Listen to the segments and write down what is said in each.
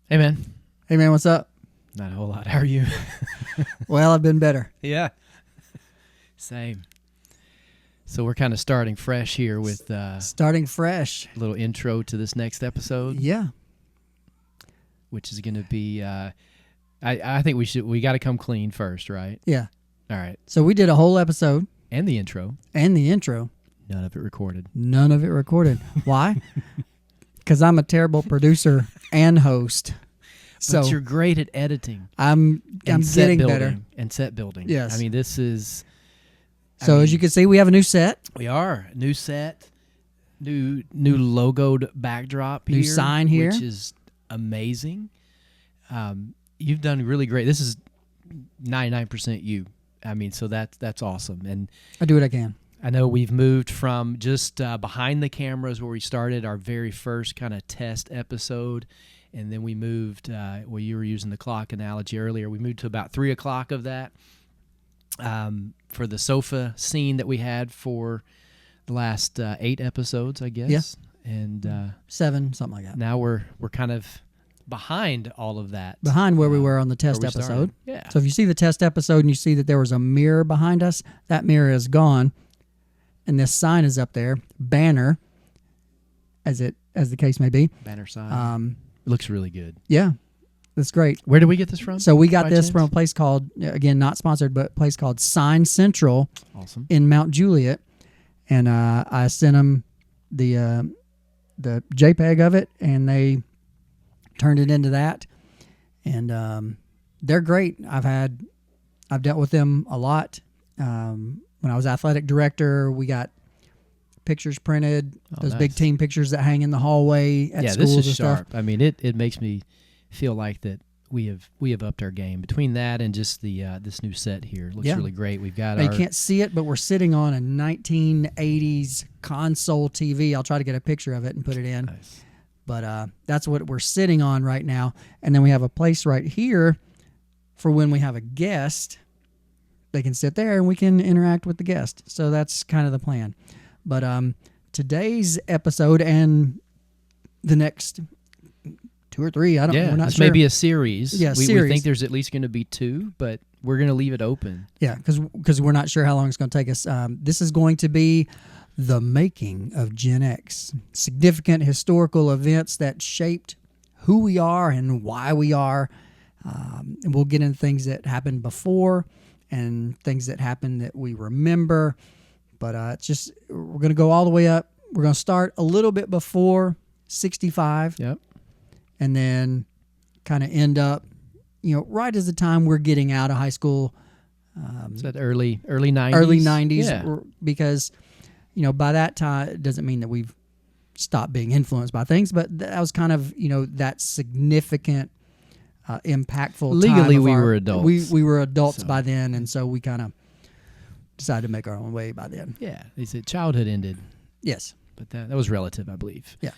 Hey, man. Hey, man, what's up? Not a whole lot. How are you? Well, I've been better. Yeah. Same. So we're kind of starting fresh here with Starting fresh. a little intro to this next episode, Yeah. which is going to be, I think we got to come clean first, right? Yeah. All right. So we did a whole episode And the intro. and the intro. None of it recorded. None of it recorded. Why? Because I'm a terrible producer and host. So But you're great at editing. I'm set getting building better. And set building. Yes. I mean, this is... So as you can see, we have a new set. We are. New set, new logoed backdrop New here. sign here. Which is amazing. You've done really great. This is 99% you. I mean, so that's awesome. And I do what I can. I know we've moved from just behind the cameras where we started our very first kind of test episode. And then we moved, well, you were using the clock analogy earlier. We moved to about 3 o'clock of that for the sofa scene that we had for the last 8 episodes, I guess. Yeah. And 7, something like that. now we're kind of behind all of that. Behind where we were on the test where we episode. started. Yeah. So if you see the test episode and you see that there was a mirror behind us, that mirror is gone. And this sign is up there, banner, as the case may be. Banner sign. It looks really good. Yeah, that's great. Where did we get this from? So we got by this chance? from a place called, again, not sponsored, but a place called Sign Central Awesome. in Mount Juliet. And I sent them the JPEG of it, and they turned it into that. And they're great. I've dealt with them a lot. When I was athletic director, we got pictures printed, those nice. big team pictures that hang in the hallway at Yeah, schools this is and stuff. sharp. I mean, it makes me feel like that we have upped our game between that and just the this new set here. It looks Yeah. really great. We've got Now, you our can't see it, but we're sitting on a 1980s console TV. I'll try to get a picture of it and put it in. nice. But that's what we're sitting on right now. And then we have a place right here for when we have a guest. They can sit there and we can interact with the guest. So that's kind of the plan. But today's episode and the next 2 or 3, we're not this sure. may be a series. Yeah, we series. think there's at least going to be 2, but we're going to leave it open. Yeah, because we're not sure how long it's going to take us. This is going to be the making of Gen X. Significant historical events that shaped who we are and why we are. And we'll get into things that happened before and things that happened that we remember. But it's just, we're going to go all the way up. We're going to start a little bit before 65. Yep. And then kind of end up, right as the time we're getting out of high school. Is that early 90s? Early 90s, Yeah. because, by that time, it doesn't mean that we've stopped being influenced by things, but that was kind of, that significant, impactful Legally, time of we our- were adults. We were adults So. by then, and so we kind of decided to make our own way by then. Yeah. They said childhood ended, Yes. but that was relative, I believe. Yeah.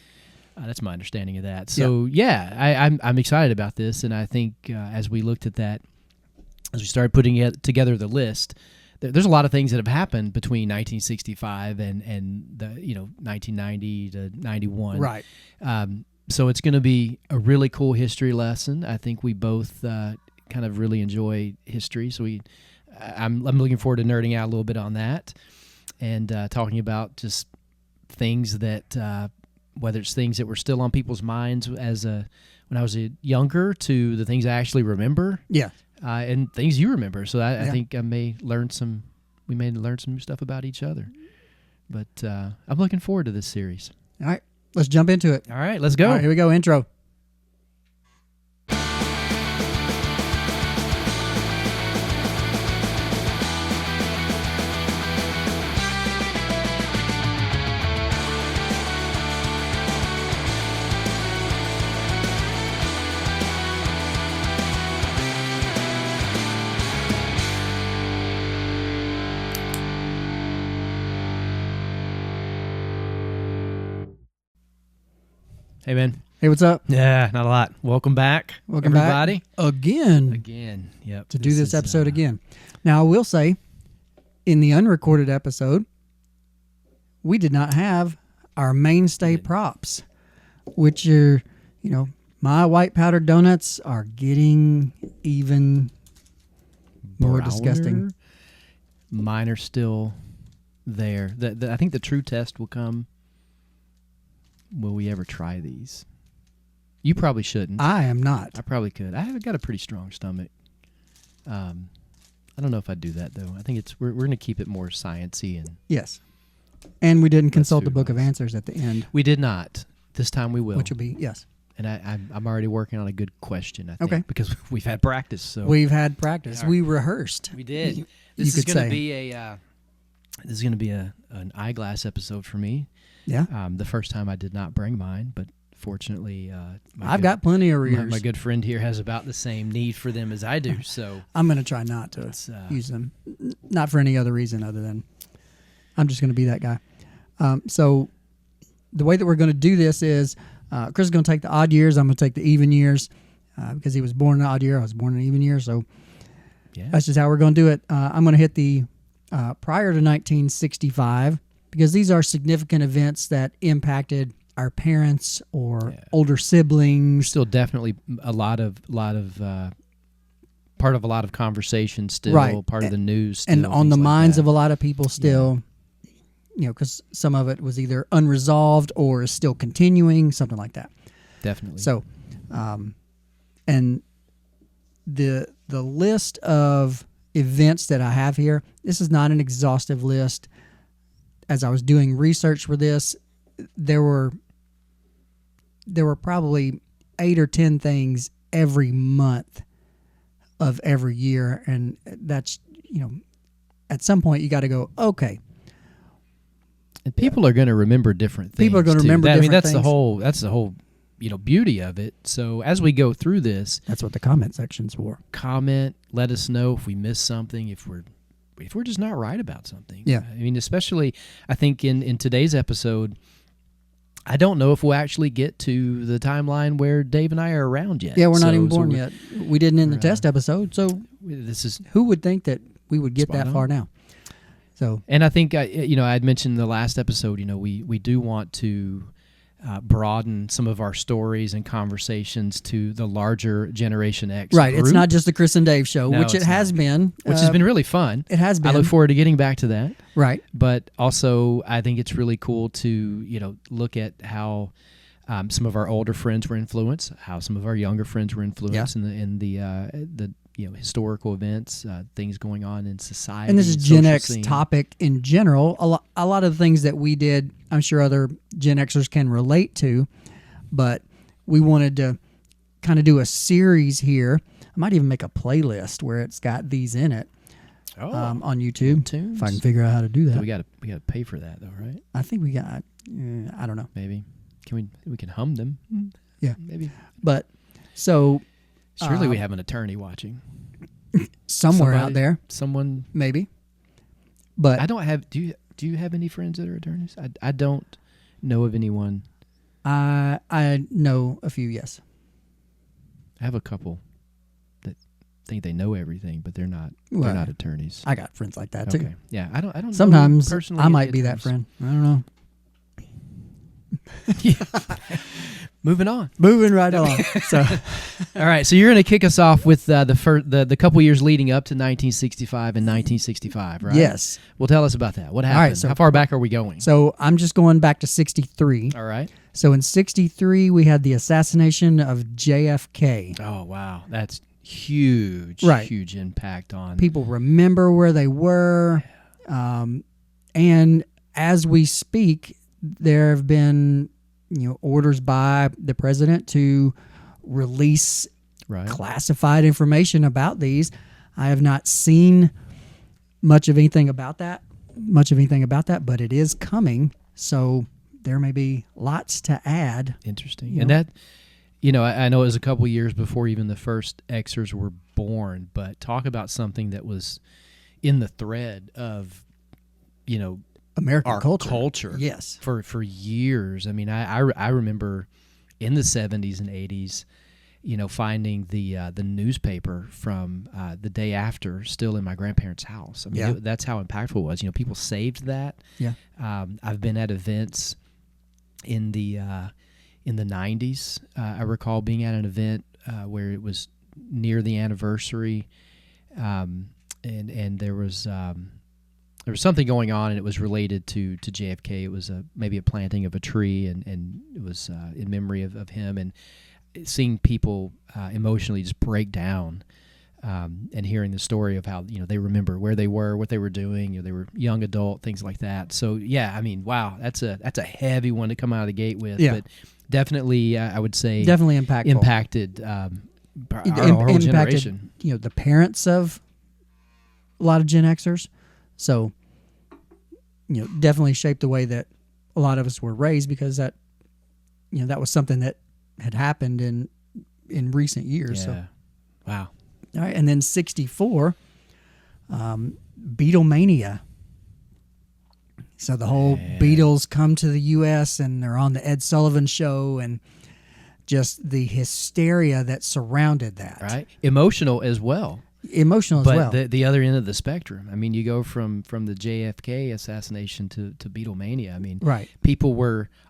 That's my understanding of that. So I'm excited about this, and I think as we looked at that, as we started putting together the list, there's a lot of things that have happened between 1965 and the 1990 to 91. Right. So it's going to be a really cool history lesson. I think we both kind of really enjoy history, so I'm looking forward to nerding out a little bit on that and talking about just things that. Whether it's things that were still on people's minds when I was younger to the things I actually remember, and things you remember. So I think we may learn some new stuff about each other. But I'm looking forward to this series. All right. Let's jump into it. All right, let's go. All right, here we go. Intro. Hey, man. Hey, what's up? Yeah, not a lot. Welcome back, Welcome everybody. back again. Again, yep. To do this is, episode again. Now, I will say, in the unrecorded episode, we did not have our mainstay props, which are, My white powdered donuts are getting even more disgusting. Browner. Mine are still there. I think the true test will come. Will we ever try these? You probably shouldn't. I am not. I probably could. I've got a pretty strong stomach. I don't know if I'd do that though. I think we're going to keep it more sciencey, and Yes. And we didn't consult the food book of wise. answers at the end, we did not. This time we will. which will be, yes. And I'm already working on a good question, I think, Okay. because we've had practice. So We've had practice. Yeah. We rehearsed. we did. You This is could going to say. be this is going to be an eyeglass episode for me. Yeah. The first time I did not bring mine, but fortunately, I've got plenty of my, readers. my good friend here has about the same need for them as I do. So I'm going to try not to it's use them. Not for any other reason other than I'm just going to be that guy. So the way that we're going to do this is Chris is going to take the odd years. I'm going to take the even years because he was born in an odd year. I was born in an even year. So yeah. that's just how we're going to do it. I'm going to hit the prior to 1965 because these are significant events that impacted our parents or older siblings. Still definitely a lot of part of a lot of conversation still, Right. part of the news still, And on the things like minds that. of a lot of people still, because some of it was either unresolved or is still continuing, something like that. Definitely. So, and the list of events that I have here, this is not an exhaustive list. As I was doing research for this, there were probably 8 or 10 things every month of every year, and that's, at some point you got to go, okay. And people are going to remember different things. People are gonna too. remember I mean, different that's things. the whole beauty of it. So as we go through this, That's what the comment section's for. comment, let us know if we missed something, if we're just not right about something. Yeah. I mean, especially I think in today's episode, I don't know if we'll actually get to the timeline where Dave and I are around yet. Yeah, we're not even So born we're- yet. We didn't in the we're, test episode, so This is, who would think that we would get Spot that on. far now? So and I think I had mentioned in the last episode, we do want to broaden some of our stories and conversations to the larger Generation X. right, it's group, not just the Chris and Dave show, No, which it it's has not. been, which has been really fun. It has been. I look forward to getting back to that. Right. But also, I think it's really cool to look at how some of our older friends were influenced, how some of our younger friends were influenced in the historical events, things going on in society. And this is Gen social X scene. topic in general. A lot of the things that we did, I'm sure other Gen Xers can relate to, but we wanted to kind of do a series here. I might even make a playlist where it's got these in it on YouTube. Tunes. If I can figure out how to do that. We got to pay for that though, right? I think we got, I don't know. Maybe we can hum them. Yeah. Maybe. But so Surely we have an attorney watching. somewhere out Somebody- there, Someone. maybe. But I don't have. Do you have any friends that are attorneys? I don't know of anyone. I know a few, yes. I have a couple that think they know everything, but they're not. Well, They're not attorneys. I got friends like that too. Okay. Yeah. I don't. know Sometimes personally I any might be that attorneys. friend. I don't know. Moving on. Moving right along. So All right. So you're going to kick us off with the couple years leading up to 1965 and 1965, right? yes. Well, tell us about that. What happened? right, so- How far back are we going? So I'm just going back to 63. All right. So in 63 we had the assassination of JFK. Oh wow, that's huge. Right. Huge impact on People remember where they were. And as we speak, there have been orders by the president to release right. classified information about these. I have not seen much of anything about that, but it is coming. So there may be lots to add. Interesting. You And know? that, I know it was a couple years before even the first Xers were born, but talk about something that was in the thread of, American our culture. Yes. For years. I mean, I remember in the 70s and 80s, finding the newspaper from the day after still in my grandparents' house. I mean, Yeah. that's how impactful it was. People saved that. Yeah. I've been at events in the in the 90s. I recall being at an event where it was near the anniversary, and there was something going on, and it was related to JFK. It was maybe a planting of a tree, and it was in memory of him, and seeing people emotionally just break down. And hearing the story of how they remember where they were, what they were doing, they were young adult, things like that. So yeah, I mean, wow, that's a heavy one to come out of the gate with. Yeah. But definitely, I would say Definitely impactful. impacted our whole generation. The parents of a lot of Gen Xers. So definitely shaped the way that a lot of us were raised, because that that was something that had happened in recent years. Yeah. So. Wow. All right, and then 64, Beatlemania. So the whole Beatles come to the U.S. and they're on the Ed Sullivan Show, and just the hysteria that surrounded that. Right. Emotional as well. Emotional as But well. the other end of the spectrum. I mean, you go from the JFK assassination to Beatlemania. I mean, Right. people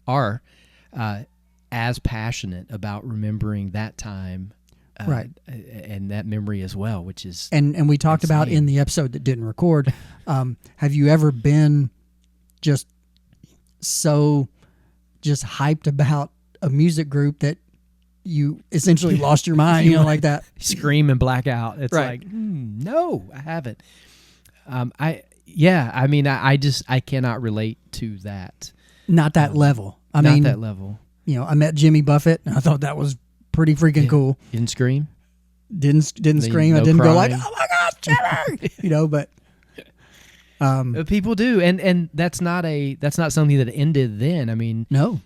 are as passionate about remembering that time. Right. And that memory as well, which is And we talked about insane. in the episode that didn't record, have you ever been just so hyped about a music group that you essentially lost your mind, like that? scream and black out. It's Right. like, no, I haven't. I cannot relate to that. Not that level. I Not mean, that level. I met Jimmy Buffett, and I thought that was pretty freaking cool. You didn't scream? Didn't scream. no I didn't go like, crying? "Oh my God, Jimmy!" But People do, and that's not something that ended then. I mean, no,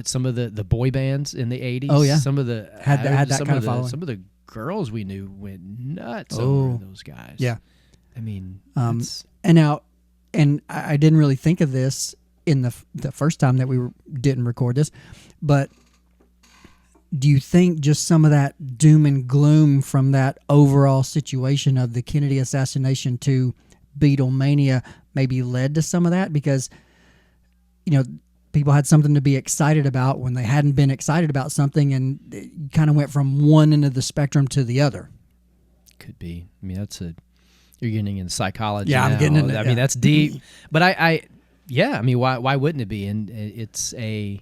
some of the boy bands in the 80s. Oh, yeah. Some of the Had that some kind of of following. Some of the girls we knew went nuts Oh. over those guys. Yeah. I mean, and I didn't really think of this in the first time that we didn't record this, but do you think just some of that doom and gloom from that overall situation of the Kennedy assassination to Beatlemania maybe led to some of that? Because, people had something to be excited about when they hadn't been excited about something, and it kind of went from one end of the spectrum to the other. could be. I mean, you're getting into psychology. Yeah, I'm now. getting into I that, mean, yeah. that's deep. But I mean, why wouldn't it be? And the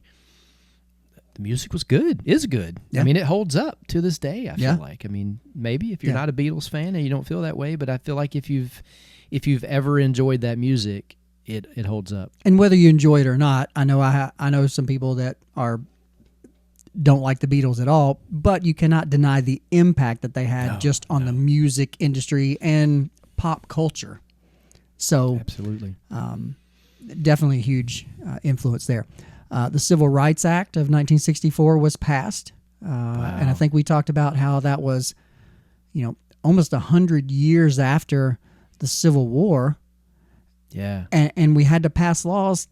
music was good. Is good. Yeah. I mean, it holds up to this day. I Yeah. feel like. I mean, maybe if you're Yeah. not a Beatles fan and you don't feel that way, but I feel like if you've ever enjoyed that music, it holds up. And whether you enjoy it or not, I know some people that don't like the Beatles at all, but you cannot deny the impact that they had just on the music industry and pop culture. So Absolutely. definitely a huge influence there. The Civil Rights Act of 1964 was passed, and I think we talked about how that was, almost 100 years after the Civil War, Yeah. and we had to pass laws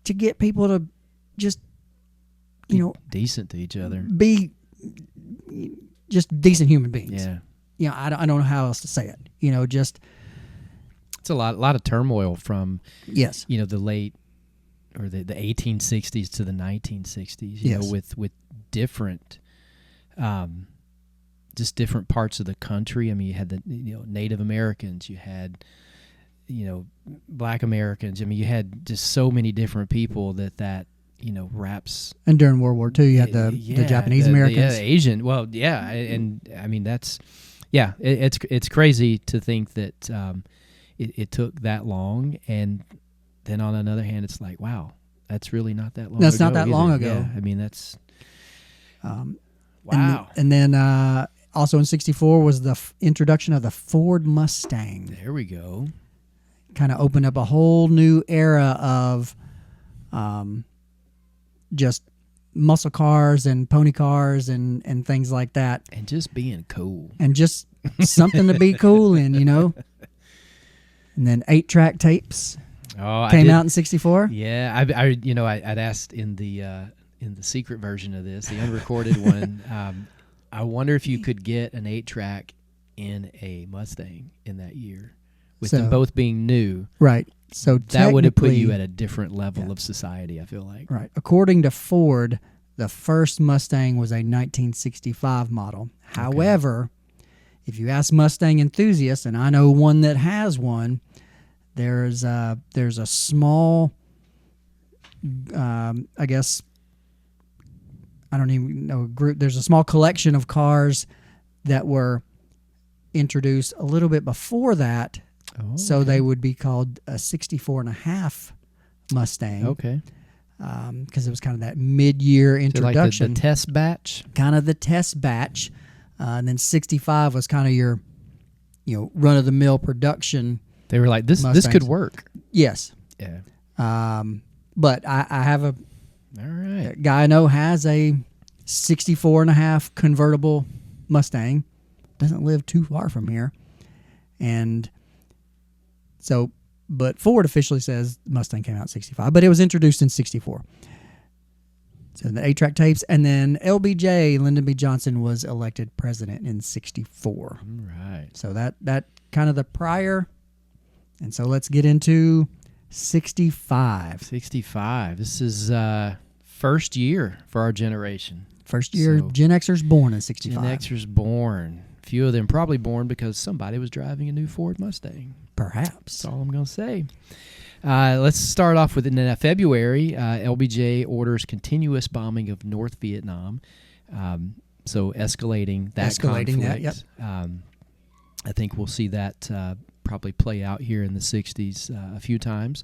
to get people to just, Decent to each other. be just decent human beings. Yeah. I don't know how else to say it. Just It's a lot of turmoil from yes, the late or the 1860s to the 1960s. Yes. With different, just different parts of the country. I mean, you had the Native Americans, you had Black Americans. I mean, you had just so many different people that wraps. and during World War II, you had the Japanese Americans. the Asian. Well, yeah, and I mean it's crazy to think that it took that long, and then on another hand, it's like, wow, that's really not that long. That's ago not that either. long ago. Yeah, I mean, that's wow. And then also in 64 was the introduction of the Ford Mustang. There we go. Kind of opened up a whole new era of just muscle cars and pony cars and things like that. And just being cool. And just something to be cool in, And then 8-track tapes came out in 64. Yeah, I'd asked in the secret version of this, the unrecorded one. I wonder if you could get an 8-track in a Mustang in that year, with them both being new. Right. So that would have put you technically- at a different level of society, I feel like. Right. According to Ford, The first Mustang was a 1965 model. However, if you ask Mustang enthusiasts, and I know one that has one, there's a small, I guess, I don't even know, group. There's a small collection of cars that were introduced a little bit before that. Oh, so they would be called a 64.5 Mustang. Okay. Because it was kind of that mid-year introduction. Like the test batch? Kind of the test batch. And then 65 was kind of your, run-of-the-mill production. They were like, this could work. Yes. Yeah. But I have All right. a guy I know has a 64.5 convertible Mustang. Doesn't live too far from here. And so, but Ford officially says Mustang came out in 65, but it was introduced in 64. So the 8-track tapes, and then LBJ, Lyndon B. Johnson, was elected president in 64. All right. So that kind of the prior. And so let's get into 65. 65. This is first year for our generation. First year So, Gen Xers born in 65. Gen Xers born. Few of them probably born because somebody was driving a new Ford Mustang. Perhaps. That's all I'm going to say. Let's start off with in February. LBJ orders continuous bombing of North Vietnam. So escalating that conflict. That, yep. I think we'll see that probably play out here in the 60s a few times.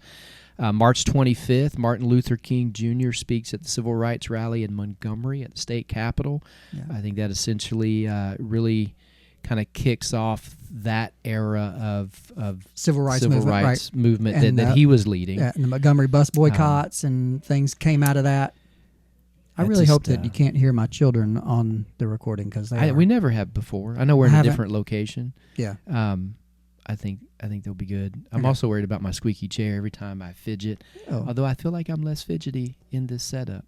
March 25th, Martin Luther King Jr. speaks at the Civil Rights Rally in Montgomery at the state capitol. Yeah. I think that essentially really kind of kicks off that era of Civil rights movement And, that he was leading. And the Montgomery bus boycotts and things came out of that. I really hope that you can't hear my children on the recording because we never have before. I know we're in a different location. Yeah. I think they'll be good. I'm Okay. also worried about my squeaky chair every time I fidget. Oh. Although I feel like I'm less fidgety in this setup.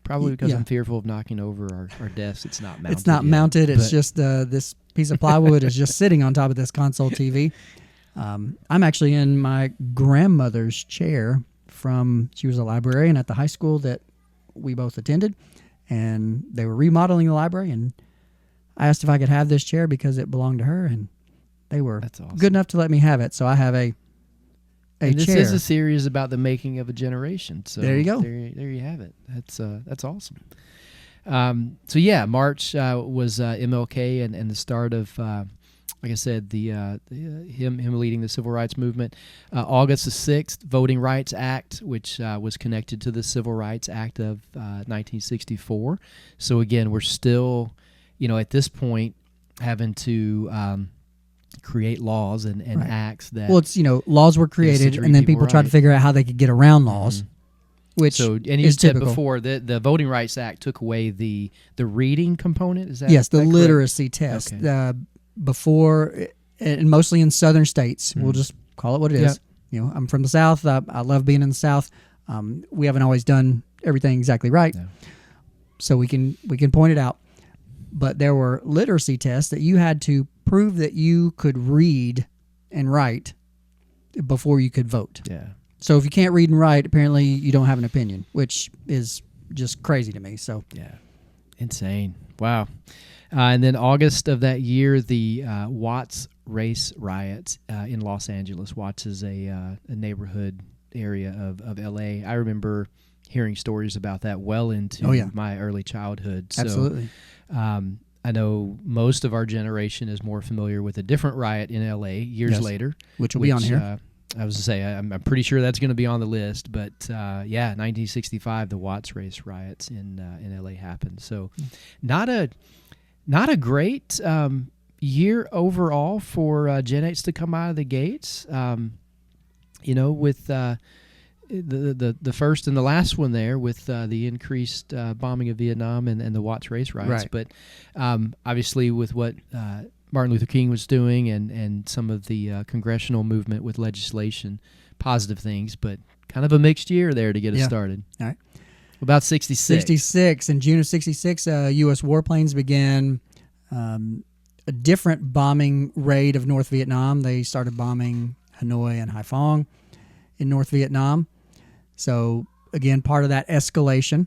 Probably because I'm fearful of knocking over our desk. It's not mounted. It's not yet, mounted. It's just this piece of plywood is just sitting on top of this console TV. I'm actually in my grandmother's chair she was a librarian at the high school that we both attended, and they were remodeling the library, and I asked if I could have this chair because it belonged to her, and they were That's awesome. good enough to let me have it. So I have a this chair. is a series about the making of a generation. So there you go. There you have it. That's awesome. So yeah, March was MLK and the start of, like I said, him leading the civil rights movement. August the 6th, Voting Rights Act, which was connected to the Civil Rights Act of 1964. So again, we're still, at this point, having to create laws and Right. acts that. Well, it's laws were created, and then people tried to figure out how they could get around laws, which and you is said typical. before the Voting Rights Act took away the reading component. Is that Yes, the that correct? literacy test. Okay. Before, and mostly in southern states, we'll just call it what it is. I'm from the South. I love being in the South. We haven't always done everything exactly right, so we can point it out. But there were literacy tests that you had to prove that you could read and write before you could vote. Yeah. So if you can't read and write, apparently you don't have an opinion, which is just crazy to me. So Yeah. Insane. Wow. And then August of that year, the Watts race riots in Los Angeles. Watts is a neighborhood area of L.A. I remember hearing stories about that well into my early childhood. So, absolutely. I know most of our generation is more familiar with a different riot in L.A. years later. Which will be on here. I was to say, I'm pretty sure that's going to be on the list. But, 1965, the Watts race riots in L.A. happened. So not a great year overall for Gen X to come out of the gates. With the first and the last one there with the increased bombing of Vietnam and the Watts race riots. Right. But obviously with what Martin Luther King was doing and some of the congressional movement with legislation, positive things, but kind of a mixed year there to get us started. All right. About 66. 66. In June of 66, U.S. warplanes began a different bombing raid of North Vietnam. They started bombing Hanoi and Haiphong in North Vietnam. So, again, part of that escalation.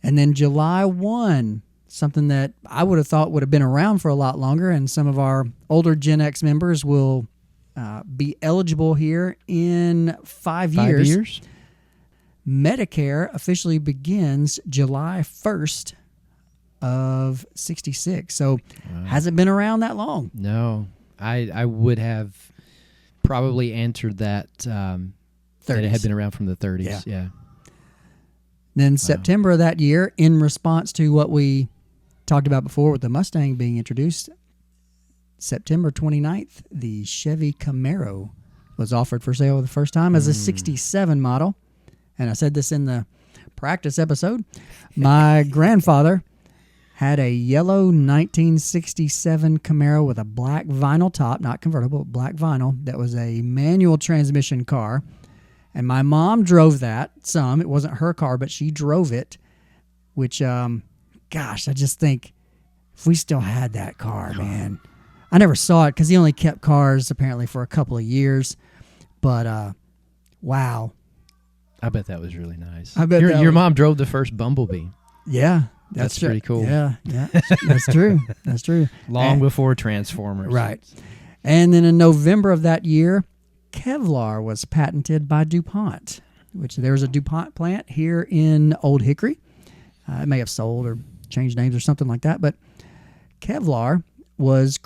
And then July 1, something that I would have thought would have been around for a lot longer, and some of our older Gen X members will be eligible here in 5 years. 5 years? Medicare officially begins July 1st of 66. So hasn't been around that long. No. I would have probably answered that that it had been around from the 30s. Yeah. Then September of that year, in response to what we talked about before with the Mustang being introduced, September 29th, the Chevy Camaro was offered for sale for the first time as a 67 model. And I said this in the practice episode. My grandfather had a yellow 1967 Camaro with a black vinyl top, not convertible, black vinyl, that was a manual transmission car. And my mom drove that some. It wasn't her car, but she drove it, which, gosh, I just think if we still had that car, man. I never saw it because he only kept cars apparently for a couple of years. But, wow. I bet that was really nice. I bet your mom drove the first Bumblebee. Yeah. That's pretty cool. Yeah. That's true. That's true. Long before Transformers. Right. And then in November of that year, Kevlar was patented by DuPont, which there's a DuPont plant here in Old Hickory. It may have sold or changed names or something like that, but Kevlar was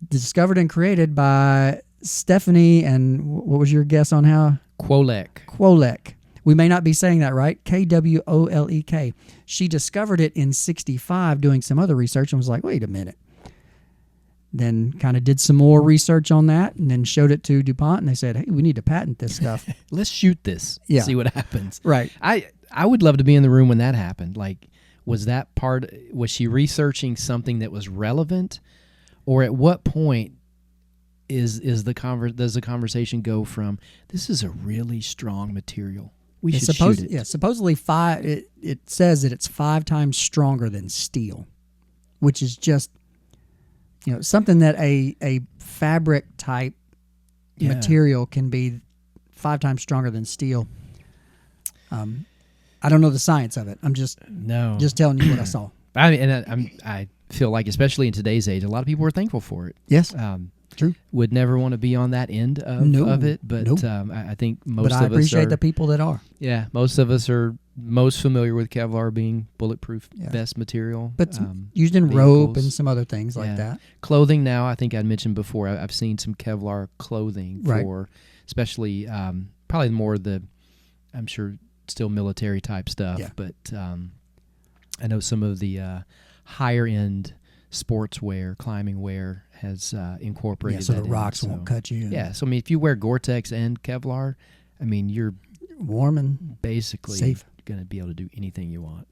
discovered and created by Stephanie, and what was your guess on how? Kwolek. We may not be saying that right. Kwolek. She discovered it in 65 doing some other research and was like, wait a minute. Then kind of did some more research on that and then showed it to DuPont, and they said, hey, we need to patent this stuff. Let's shoot this. Yeah. See what happens. Right. I would love to be in the room when that happened. Like, was she researching something that was relevant, or at what point does the conversation go from, this is a really strong material, we should shoot it? Yeah, supposedly it says that it's 5 times stronger than steel, which is just, something that a fabric type material can be 5 times stronger than steel. I don't know the science of it. I'm just telling you what I saw. I feel like, especially in today's age, a lot of people are thankful for it. Yes, true. Would never want to be on that end of it, but I think most of us. But I appreciate the people that are. Yeah, most of us are most familiar with Kevlar being bulletproof vest material, but used in rope and some other things like that. Clothing now, I think I'd mentioned before. I've seen some Kevlar clothing for, especially probably more I'm sure still military type stuff, but I know some of the higher end sportswear, climbing wear has incorporated so that the rocks won't cut you. Yeah, so I mean, if you wear Gore-Tex and Kevlar, I mean, you're warm and basically safe. Going to be able to do anything you want.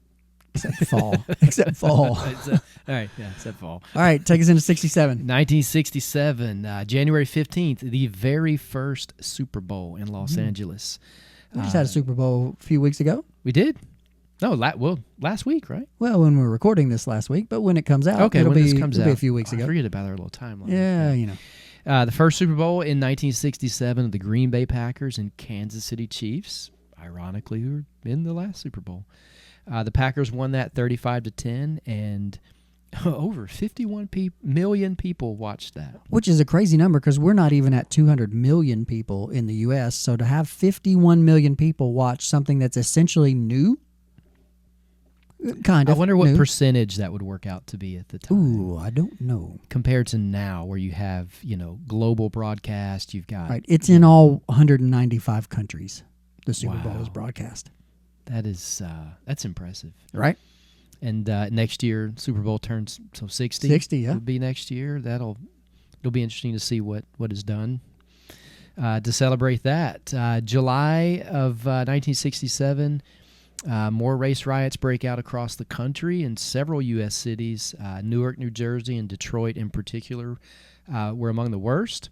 Except fall. Except fall. All right, except fall. All right, take us into 67. 1967, January 15th, the very first Super Bowl in Los Angeles. We just had a Super Bowl a few weeks ago. We did? No, last week, right? Well, when we're recording this last week, but when it comes out, it'll be a few weeks ago. I forget about our little timeline. Yeah, the first Super Bowl in 1967, the Green Bay Packers and Kansas City Chiefs, ironically, who were in the last Super Bowl. The Packers won that 35-10, and over 51 million people watched that. Which is a crazy number because we're not even at 200 million people in the U.S., so to have 51 million people watch something that's essentially new, kind of. I wonder what percentage that would work out to be at the time. Ooh, I don't know. Compared to now, where you have, global broadcast, you've got... Right, it's in all 195 countries. The Super Bowl is broadcast. That's impressive. Right? And next year, Super Bowl turns 60. 60, yeah. Would be next year. It'll be interesting to see what is done to celebrate that. July of 1967, more race riots break out across the country in several U.S. cities. Newark, New Jersey, and Detroit in particular were among the worst.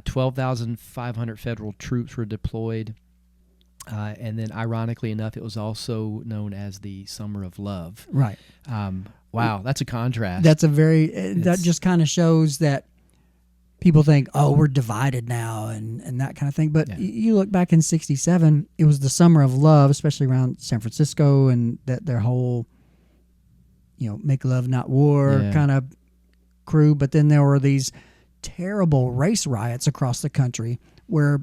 12,500 federal troops were deployed. And then, ironically enough, it was also known as the Summer of Love. Right. Wow, that's a contrast. That just kind of shows that people think, oh, we're divided now and that kind of thing. But you look back in 67, it was the summer of love, especially around San Francisco and that their whole, make love, not war kind of crew. But then there were these terrible race riots across the country where,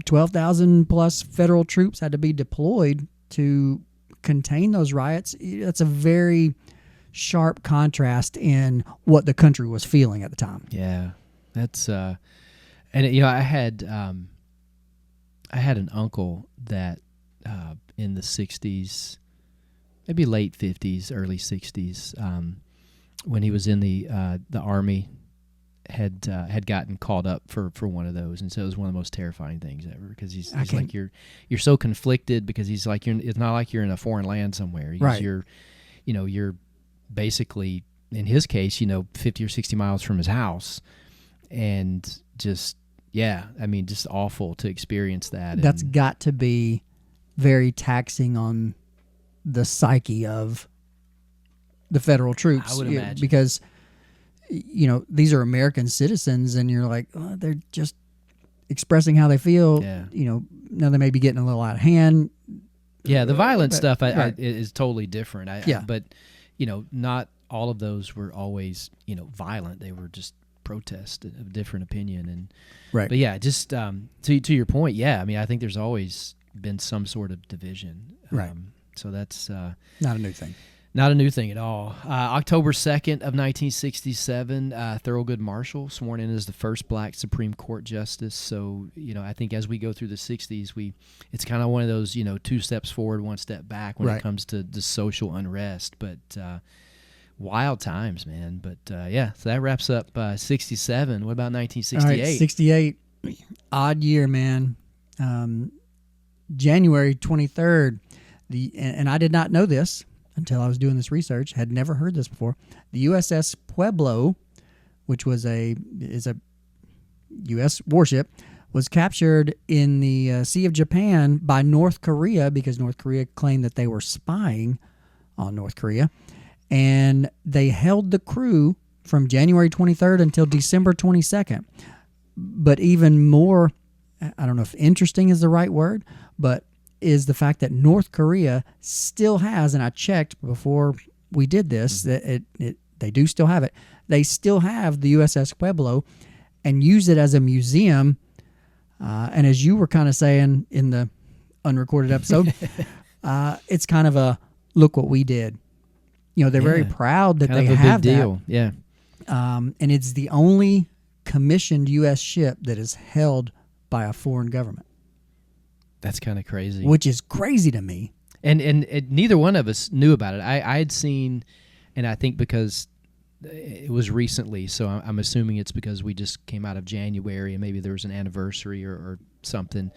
12,000 plus federal troops had to be deployed to contain those riots. That's a very sharp contrast in what the country was feeling at the time. Yeah, that's and I had an uncle that in the 60s, maybe late 50s, early 60s, when he was in the Army, had gotten called up for one of those, and so it was one of the most terrifying things ever, because he's like you're so conflicted, because he's like it's not like you're in a foreign land somewhere. Right. You're basically, in his case, 50 or 60 miles from his house, and just just awful to experience that. That's got to be very taxing on the psyche of the federal troops. I would imagine, because these are American citizens, and you're like, oh, they're just expressing how they feel. Yeah. Now they may be getting a little out of hand. Yeah, the violent stuff right. is totally different. But not all of those were always violent. They were just protests of different opinion. And right. But yeah, just to your point, I think there's always been some sort of division. Right. So that's not a new thing. Not a new thing at all. October 2nd of 1967, Thurgood Marshall sworn in as the first black Supreme Court justice. So, I think as we go through the 60s, it's kind of one of those, 2 steps forward, 1 step back when right. it comes to the social unrest. But wild times, man. But, so that wraps up 67. What about 1968? All right, 68, odd year, man. January 23rd, and I did not know this until I was doing this research, had never heard this before. The USS Pueblo, which is a U.S. warship, was captured in the Sea of Japan by North Korea, because North Korea claimed that they were spying on North Korea. And they held the crew from January 23rd until December 22nd. But even more, I don't know if interesting is the right word, but is the fact that North Korea still has, and I checked before we did this, that they do still have it. They still have the USS Pueblo and use it as a museum. And as you were kind of saying in the unrecorded episode, it's kind of a look what we did. They're very proud that kind they of a have big that. deal. Yeah. And it's the only commissioned U.S. ship that is held by a foreign government. That's kind of crazy. Which is crazy to me. And neither one of us knew about it. I had seen, and I think because it was recently, so I'm assuming it's because we just came out of January and maybe there was an anniversary or something.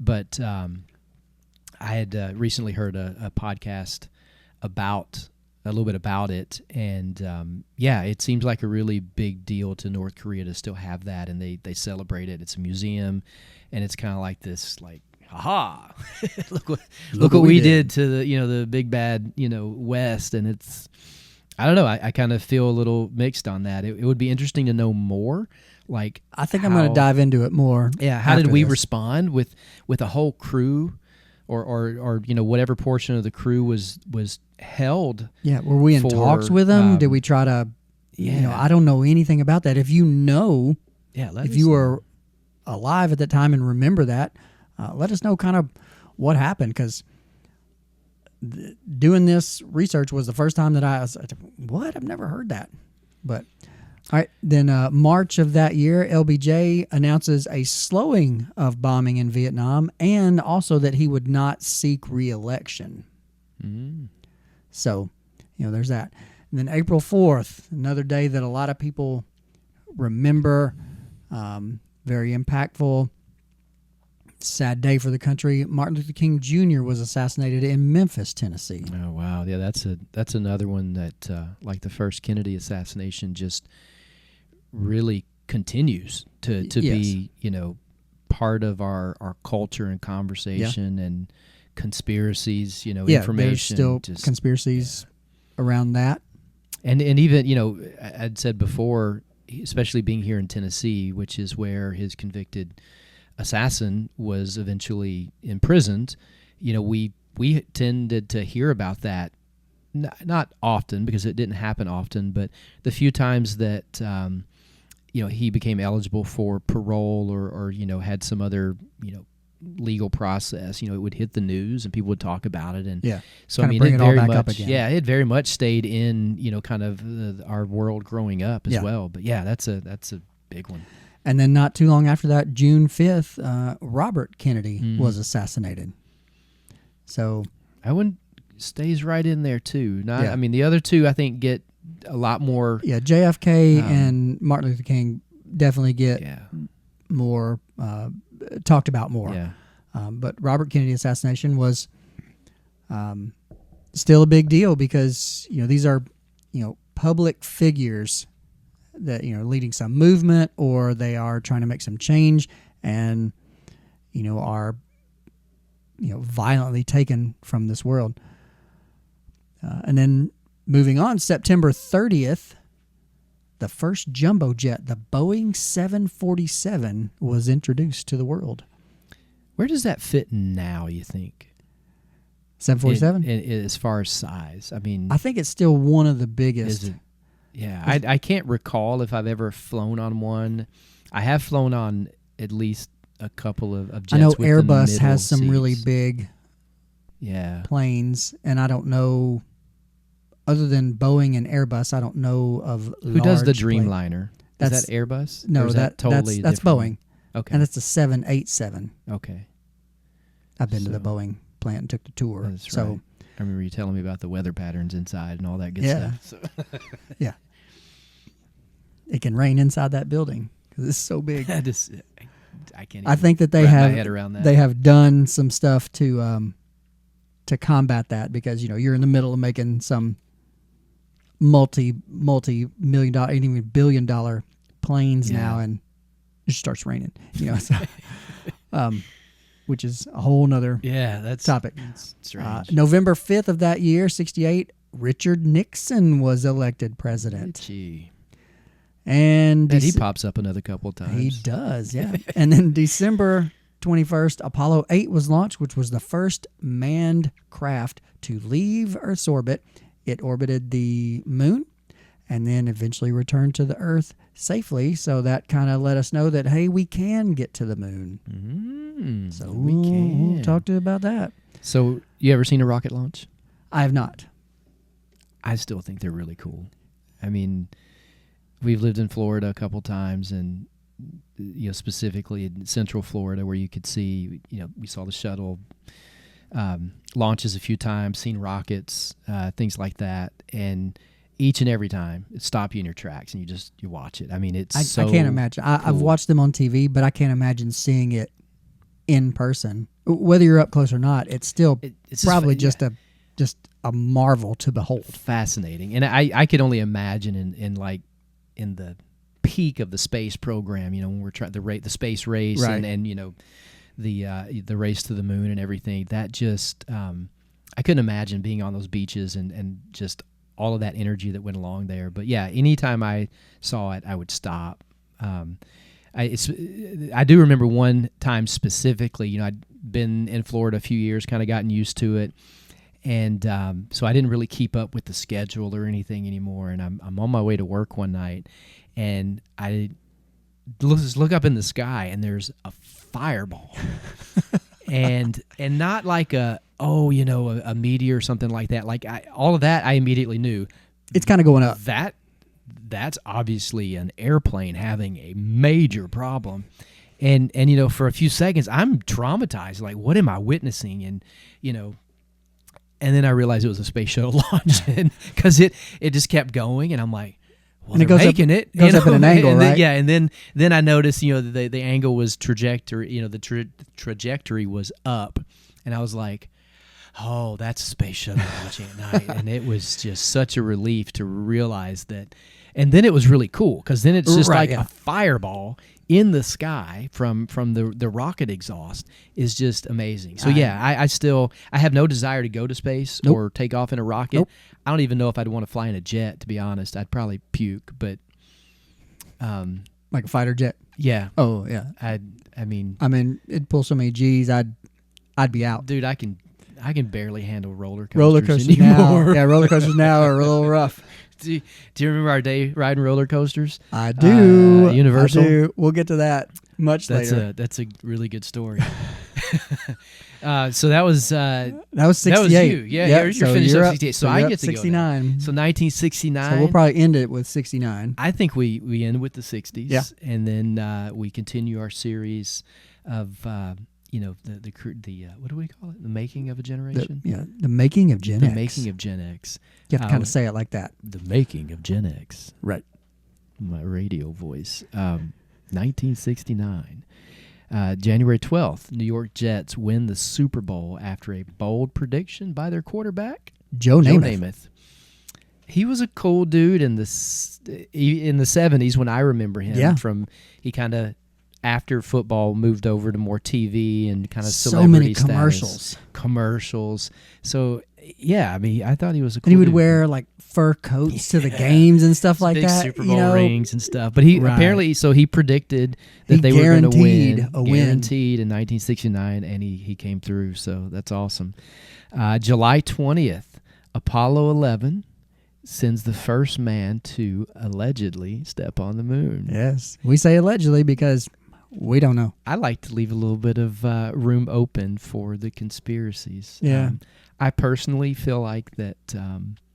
But I had recently heard a podcast about a little bit about it, and it seems like a really big deal to North Korea to still have that, and they celebrate it. It's a museum, and it's kind of like this, like, aha! look what we did to the big bad West, and it's, I don't know. I kind of feel a little mixed on that. It would be interesting to know more. Like, I think I'm going to dive into it more. Yeah, how did we respond with a whole crew, or whatever portion of the crew was held? Yeah, were we in talks with them? Did we try to? I don't know anything about that. If you know, if you were alive at that time and remember that, let us know kind of what happened, because doing this research was the first time that I was, what? I've never heard that. But, all right, then March of that year, LBJ announces a slowing of bombing in Vietnam, and also that he would not seek re-election. Mm. So, there's that. And then April 4th, another day that a lot of people remember, very impactful. Sad day for the country. Martin Luther King Jr. was assassinated in Memphis, Tennessee. Oh wow, yeah, that's another one that, like the first Kennedy assassination, just really continues to be part of our culture and conversation and conspiracies. Information. There's still conspiracies around that, and even I'd said before, especially being here in Tennessee, which is where his convicted assassin was eventually imprisoned, we tended to hear about that, not often because it didn't happen often, but the few times that he became eligible for parole or had some other legal process, it would hit the news and people would talk about it, and so kind of bring it all back up again. It very much stayed in kind of our world growing up as well. But that's a big one. And then not too long after that, June 5th, Robert Kennedy was assassinated. So that one stays right in there too. I mean, the other two I think get a lot more. Yeah, JFK and Martin Luther King definitely get more talked about more. Yeah. But Robert Kennedy assassination was still a big deal because these are public figures that leading some movement, or they are trying to make some change, and are violently taken from this world. And then moving on, September 30th, the first jumbo jet, the Boeing 747, was introduced to the world. Where does that fit now, you think? 747? As far as size. I mean, I think it's still one of the biggest. Is it? Yeah, I can't recall if I've ever flown on one. I have flown on at least a couple of jets. I know with Airbus the has some middle really seats. big planes, and I don't know, other than Boeing and Airbus, I don't know of Who does the large plane. Dreamliner? That's- Is that Airbus? No, Or is that totally that's different? Boeing, Okay. and it's a 787. Okay. I've been to the So- Boeing plant and took the tour. That's so right. I remember you telling me about the weather patterns inside and all that good Yeah. stuff. So. yeah, it can rain inside that building because it's so big. I can't. I think that they wrap my have head around that. they have done some stuff to combat that, because you're in the middle of making some multi-million dollar, even billion-dollar planes now, and it just starts raining. So, which is a whole nother that's topic. It's strange. November 5th of that year, 1968, Richard Nixon was elected president. Gee. And And he pops up another couple of times. He does, yeah. And then December 21st, Apollo 8 was launched, which was the first manned craft to leave Earth's orbit. It orbited the moon and then eventually returned to the Earth safely. So that kind of let us know that, hey, we can get to the moon. So we can. we'll talk to you about that. So you ever seen a rocket launch? I have not. I still think they're really cool. I mean, we've lived in Florida a couple times, and specifically in Central Florida, where you could see, we saw the shuttle launches a few times, seen rockets, things like that, and each and every time it stop you in your tracks, and you watch it. I mean, it's I can't imagine. I've cool. watched them on TV, but I can't imagine seeing it in person. Whether you're up close or not, it's still it's probably just a marvel to behold. Fascinating, and I could only imagine in the peak of the space program, when we're trying the space race, right. and the race to the moon and everything. That just I couldn't imagine being on those beaches and just all of that energy that went along there. But yeah, anytime I saw it, I would stop. I do remember one time specifically. I'd been in Florida a few years, kind of gotten used to it. And so I didn't really keep up with the schedule or anything anymore. And I'm on my way to work one night, and I look up in the sky, and there's a fireball, and not like a meteor or something like that. Like all of that, I immediately knew It's kind of going up. That's obviously an airplane having a major problem. And for a few seconds, I'm traumatized. Like, what am I witnessing? And and then I realized it was a space shuttle launch, because it just kept going, and I'm like, well, And it they're goes making up, it goes up at an angle, and right? Then, and then I noticed, the angle was trajectory. The trajectory was up, and I was like, oh, that's a space shuttle launching at night, and it was just such a relief to realize that. And then it was really cool, because then it's just a fireball in the sky from the rocket exhaust is just amazing. So I have no desire to go to space or take off in a rocket. Nope. I don't even know if I'd want to fly in a jet, to be honest. I'd probably puke, but Like a fighter jet. Yeah. Oh yeah. I mean, it'd pull so many G's, I'd be out. dude, I can barely handle roller coasters, Roller coasters anymore. now. Yeah, roller coasters now are a little rough. Do you remember our day riding roller coasters? I do. Universal? I do. We'll get to that later. That's a really good story. So that was that was 68. That was you. Yeah, Yep. you're So finished you're up up, 68. So you're I up get to 69. go now. So 1969. So we'll probably end it with 69. I think we end with the 60s. Yeah. And then we continue our series of the what do we call it? The making of a generation. The making of Gen The X. making of Gen X. You have to kind of say it like that. The making of Gen X. Right. My radio voice. 1969. January 12th, New York Jets win the Super Bowl after a bold prediction by their quarterback, Joe Namath. He was a cool dude in the 70s when I remember him. Yeah. He kind of, after football, moved over to more TV and kind of So celebrity many status. Commercials. So, yeah, I mean, I thought he was a cool And he would dude. wear like fur coats to the games and stuff like Big that. Super Bowl rings and stuff. But he Right. apparently, so he predicted that He they were going to guaranteed win. a win. Guaranteed in 1969, and he came through. So that's awesome. July 20th, Apollo 11 sends the first man to allegedly step on the moon. Yes. We say allegedly because we don't know. I like to leave a little bit of room open for the conspiracies. Yeah. I personally feel like that.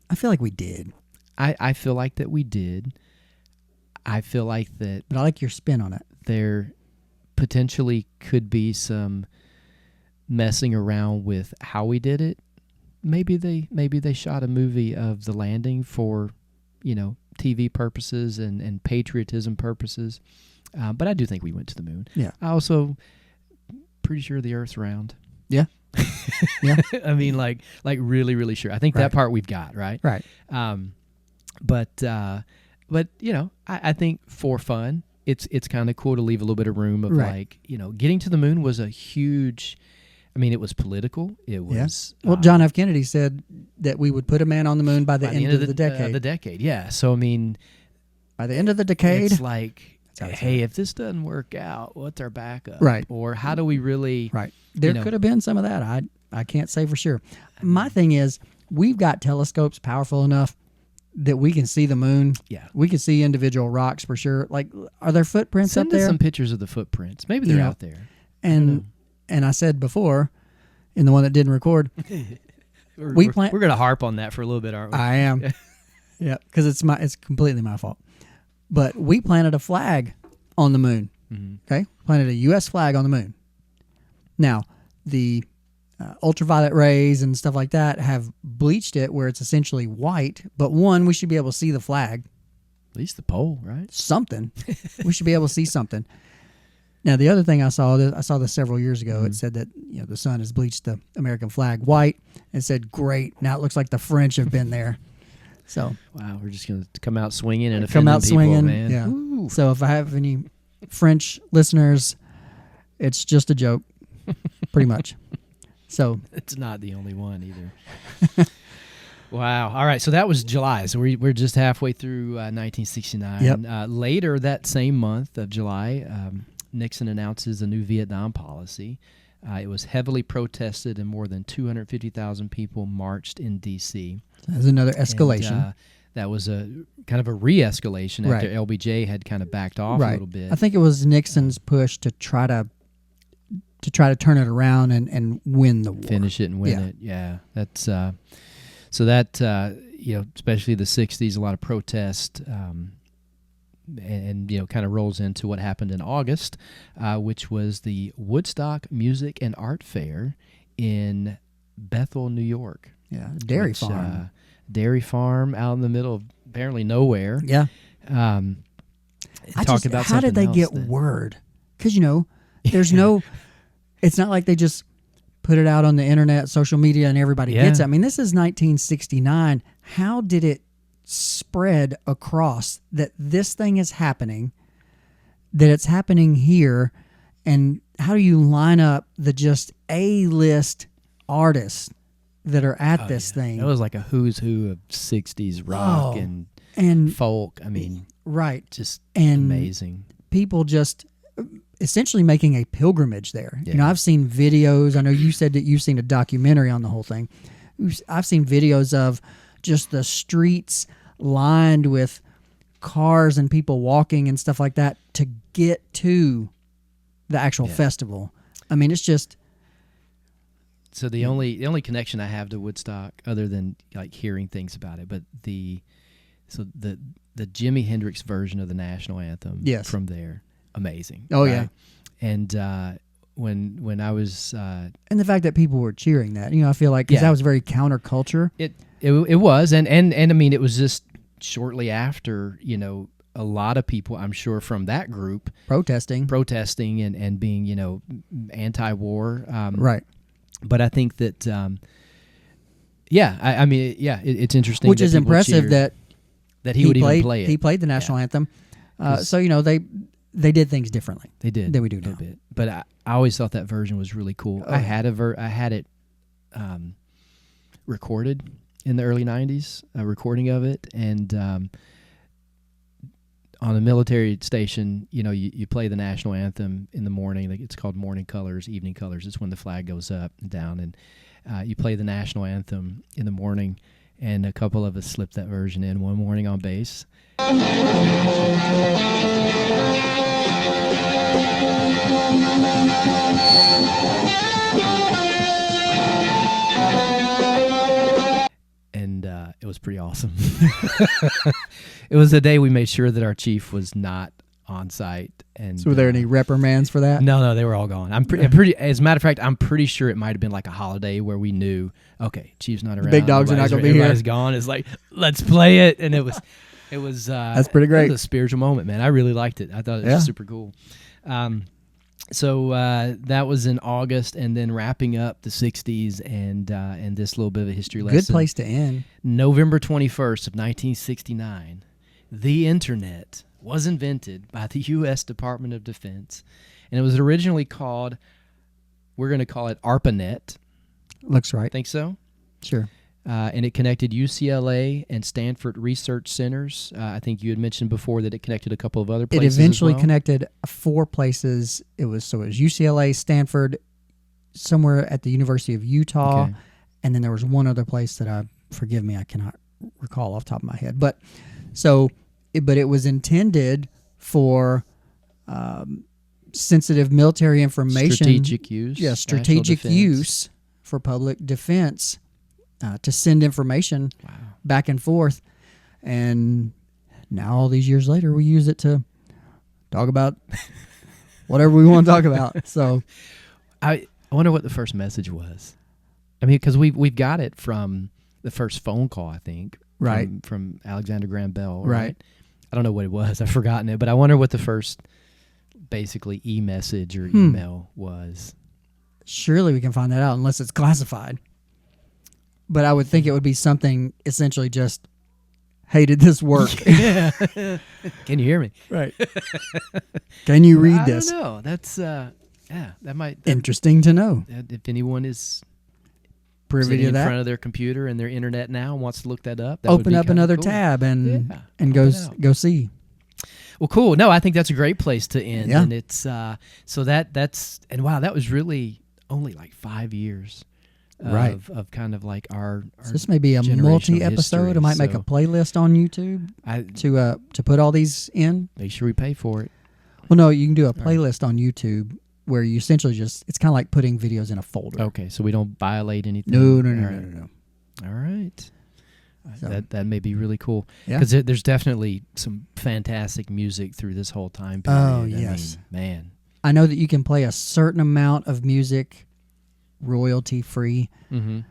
I feel like we did. I feel like that we did. I feel like that But I like your spin on it. there potentially could be some messing around with how we did it. Maybe they shot a movie of the landing for, TV purposes and patriotism purposes. But I do think we went to the moon. Yeah. I also pretty sure the Earth's round. Yeah. Yeah. I mean, like really, really sure. I think Right. that part we've got right. Right. But I think for fun, it's kind of cool to leave a little bit of room of Right. getting to the moon was a huge. I mean, it was political. It was Well, John F. Kennedy said that we would put a man on the moon by the end of the decade. The decade, yeah. So I mean, By the end of the decade. it's like, how it's hey, if this doesn't work out, what's our backup? Right. Or how do we really? Right. There could have been some of that. I can't say for sure. My thing is, we've got telescopes powerful enough that we can see the moon. Yeah. We can see individual rocks for sure. Like, are there footprints Send up us there? some pictures of the footprints. Maybe they're out there. And I said before, in the one that didn't record, We're We going to harp on that for a little bit, aren't we? I am. Yeah, because it's completely my fault. But we planted a flag on the moon. Okay, planted a U.S. flag on the moon. Now, the ultraviolet rays and stuff like that have bleached it where it's essentially white. But one, we should be able to see the flag. At least the pole, right? Something. We should be able to see something. Now, the other thing I saw this several years ago. It said that the sun has bleached the American flag white. It said, "Great, now it looks like the French have been there." So Wow, we're just going to come out swinging and come offending out people, swinging. man. Yeah. Ooh. So if I have any French listeners, it's just a joke, pretty much. So It's not the only one either. Wow. All right. So that was July. So we're just halfway through 1969. Yep. Later that same month of July, Nixon announces a new Vietnam policy. It was heavily protested, and more than 250,000 people marched in D.C. there's another escalation. And, that was a kind of a re-escalation after Right. LBJ had kind of backed off a Right. little bit. I think it was Nixon's push to try to turn it around and win the war. Finish it and win Yeah. it. Yeah, that's so that especially the '60s, a lot of protest, and kind of rolls into what happened in August, which was the Woodstock Music and Art Fair in Bethel, New York. Yeah, dairy which, farm. Dairy farm out in the middle of apparently nowhere. Yeah. Talk about how did they something else get then. word? Because there's no. It's not like they just put it out on the internet, social media, and everybody Yeah. gets it. I mean, this is 1969. How did it spread across that this thing is happening, that it's happening here, and how do you line up the just A-list artists that are at this thing? It was like a who's who of '60s rock Oh, and and folk. I mean, right, just and amazing. people just essentially making a pilgrimage there. Yeah. You know, I've seen videos. I know you said that you've seen a documentary on the whole thing. I've seen videos of just the streets lined with cars and people walking and stuff like that to get to the actual festival. I mean, it's just. So the only connection I have to Woodstock, other than like hearing things about it, but the Jimi Hendrix version of the national anthem, from there, amazing. Oh right? yeah, and when I was and the fact that people were cheering that, you know, I feel like because that was very counterculture. It was, and I mean, it was just shortly after, you know, a lot of people, I'm sure, from that group protesting and being, you know, anti-war, right. But I think that, I mean, it's interesting. Which is impressive that he would even play it. He played the national anthem. So, you know, they did things differently. They did. Than we do now. Bit. But I always thought that version was really cool. I had it recorded in the early 90s, a recording of it. And on a military station, you know, you play the national anthem in the morning. It's called morning colors, evening colors. It's when the flag goes up and down. And you play the national anthem in the morning. And a couple of us slipped that version in one morning on bass. And it was pretty awesome. It was the day we made sure that our chief was not on site. And so were there any reprimands for that? No, they were all gone. I'm pretty. As a matter of fact, I'm pretty sure it might have been like a holiday where we knew, okay, chief's not around. Big dogs are not going to be here. Everybody's gone. It's like, let's play it, and it was. That's pretty great. It was a spiritual moment, man. I really liked it. I thought it was super cool. So that was in August, and then wrapping up the 60s and this little bit of a history lesson. Good place to end. November 21st of 1969, the internet was invented by the U.S. Department of Defense, and it was originally called, we're going to call it ARPANET. Looks right. Think so? Sure. And it connected UCLA and Stanford research centers. I think you had mentioned before that it connected a couple of other places. It eventually as well. connected 4 places. It was UCLA, Stanford, somewhere at the University of Utah, and then there was one other place that forgive me, I cannot recall off the top of my head. But it was intended for sensitive military information, strategic use. Yeah, strategic use for public defense. To send information back and forth. And now all these years later, we use it to talk about whatever we want to talk about. So I wonder what the first message was. I mean, because we've got it from the first phone call, I think. Right. From Alexander Graham Bell. Right. I don't know what it was. I've forgotten it. But I wonder what the first basically e-message or email was. Surely we can find that out unless it's classified. But I would think it would be something essentially just hated this work. Yeah. Can you hear me? Right. Can you read this? I don't know. That's that might interesting to know. If anyone is privy to in that front of their computer and their internet now and wants to look that up, that open would be up another cool. tab and go see. Well, cool. No, I think that's a great place to end. Yeah. And it's so that's and wow, that was really only like 5 years. Of kind of like our so this may be a multi-episode. I might make a playlist on YouTube to put all these in. Make sure we pay for it. Well, no, you can do a playlist on YouTube where you essentially it's kind of like putting videos in a folder. Okay, so we don't violate anything. No. All right. So, that may be really cool. Yeah. Because there's definitely some fantastic music through this whole time period. Oh, yes. I mean, man. I know that you can play a certain amount of music royalty free. Mm-hmm.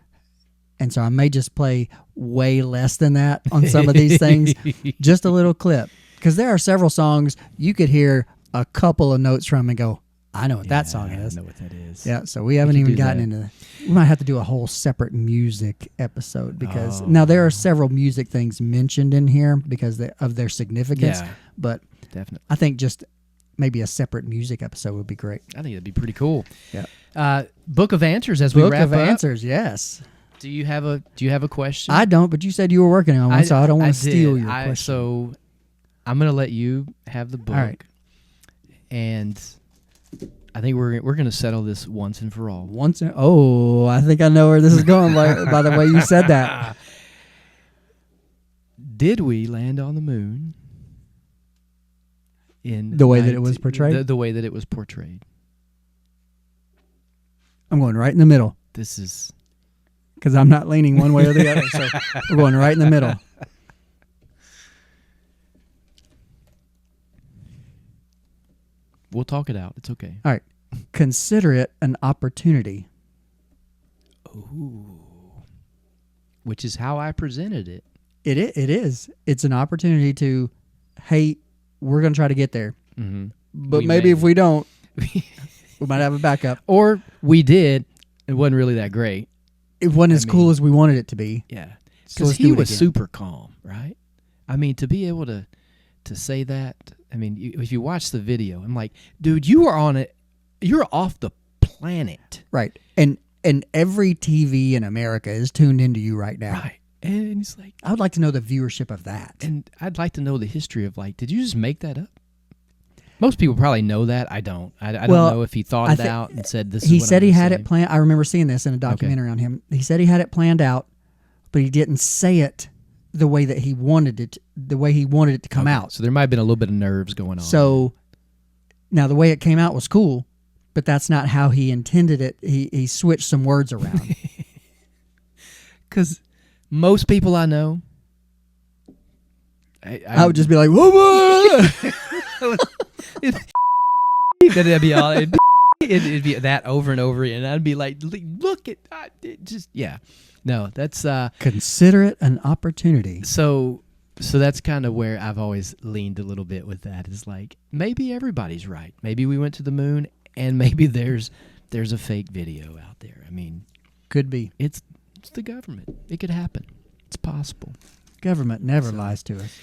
And so I may just play way less than that on some of these things. Just a little clip. Because there are several songs you could hear a couple of notes from and go, I know what that song is. I know what that is. Yeah, so we haven't even gotten into that. We might have to do a whole separate music episode because now there are several music things mentioned in here because of their significance. Yeah, but definitely. I think just maybe a separate music episode would be great. I think that'd be pretty cool. Yeah. Book of Answers as we wrap up. Book of Answers, yes. Do you have a question? I don't, but you said you were working on one, so I don't want to did. steal your question. So I'm gonna let you have the book. All right. And I think we're gonna settle this once and for all. I think I know where this is going by the way you said that. Did we land on the moon? In The way that it was portrayed? The way that it was portrayed. I'm going right in the middle This is because I'm not leaning one way or the other. So we're going right in the middle. We'll talk it out. It's okay. All right. Consider it an opportunity. Ooh. Which is how I presented it. It is. It's an opportunity to, hey, we're going to try to get there. Mm-hmm. But maybe if we don't, we might have a backup. Or we did. It wasn't really that great. It wasn't as cool as we wanted it to be. Yeah. So Because let's he do it was again. super calm, right? I mean, to be able to say that, I mean, if you watch the video, I'm like, dude, you are on it. You're off the planet. Right. And every TV in America is tuned into you right now. Right. And he's like, I would like to know the viewership of that. and I'd like to know the history of, like, did you just make that up? Most people probably know that. I don't. I don't know if he thought it out and said this is He what said I'm he gonna had say. it planned. I remember seeing this in a documentary on him. He said he had it planned out, but he didn't say it the way that he wanted it, to come out. So there might have been a little bit of nerves going on. So now the way it came out was cool, but that's not how he intended it. He switched some words around. Because most people I know, I would just be like, whoa, whoa. That'd be all. It'd be that over and over again. And I'd be like, look at it just yeah. No, that's Consider it an opportunity. so that's kind of where I've always leaned a little bit with that. Is like maybe everybody's right. Maybe we went to the moon, and maybe there's a fake video out there. I mean, Could be. it's the government. It could happen. It's possible. Government never lies to us.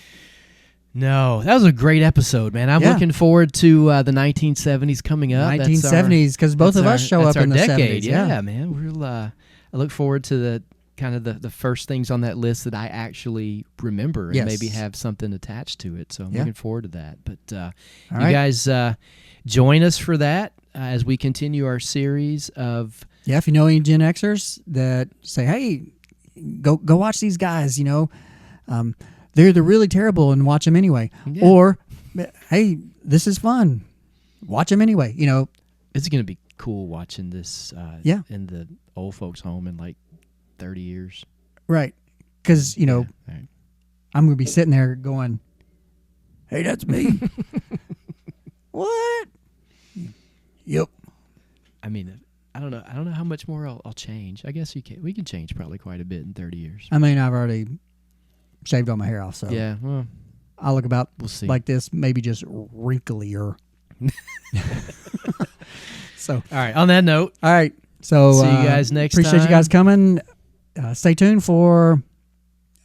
No, that was a great episode, man. I'm Yeah. looking forward to the 1970s coming up. 1970s, because both of us show up in the decade. 70s. Yeah, man. We'll. I look forward to the kind of the first things on that list that I actually remember and Yes. maybe have something attached to it. So I'm Yeah. looking forward to that. But All you right. guys join us for that as we continue our series of. Yeah, if you know any Gen Xers that say, hey, go watch these guys, they're really terrible and watch them anyway. Yeah. Or, hey, this is fun. Watch them anyway. It's going to be cool watching this Yeah. in the old folks' home in like 30 years. Right. Because, All right. I'm going to be sitting there going, hey, that's me. What? Yep. I mean, I don't know. I don't know how much more I'll change. I guess we can change probably quite a bit in 30 years. I mean, I've already shaved all my hair off, so Yeah, well, I look about we'll see. like this, maybe just wrinklier. So, All right. On that note, all right. So, See you guys next appreciate you time. guys coming. Stay tuned for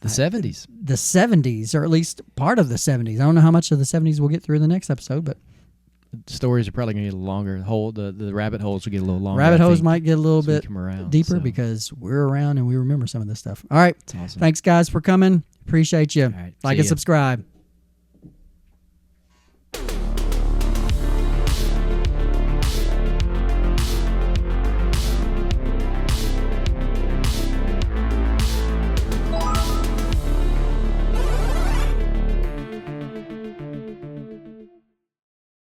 the 70s. the 70s, or at least part of the 70s. I don't know how much of the 70s we'll get through in the next episode, but Stories are probably going to get longer. The rabbit holes will get a little longer. rabbit I holes think, might get a little as we bit come around, deeper so because we're around and we remember some of this stuff. All right. it's awesome. Thanks, guys, for coming. Appreciate you. All right. Like See and ya. subscribe.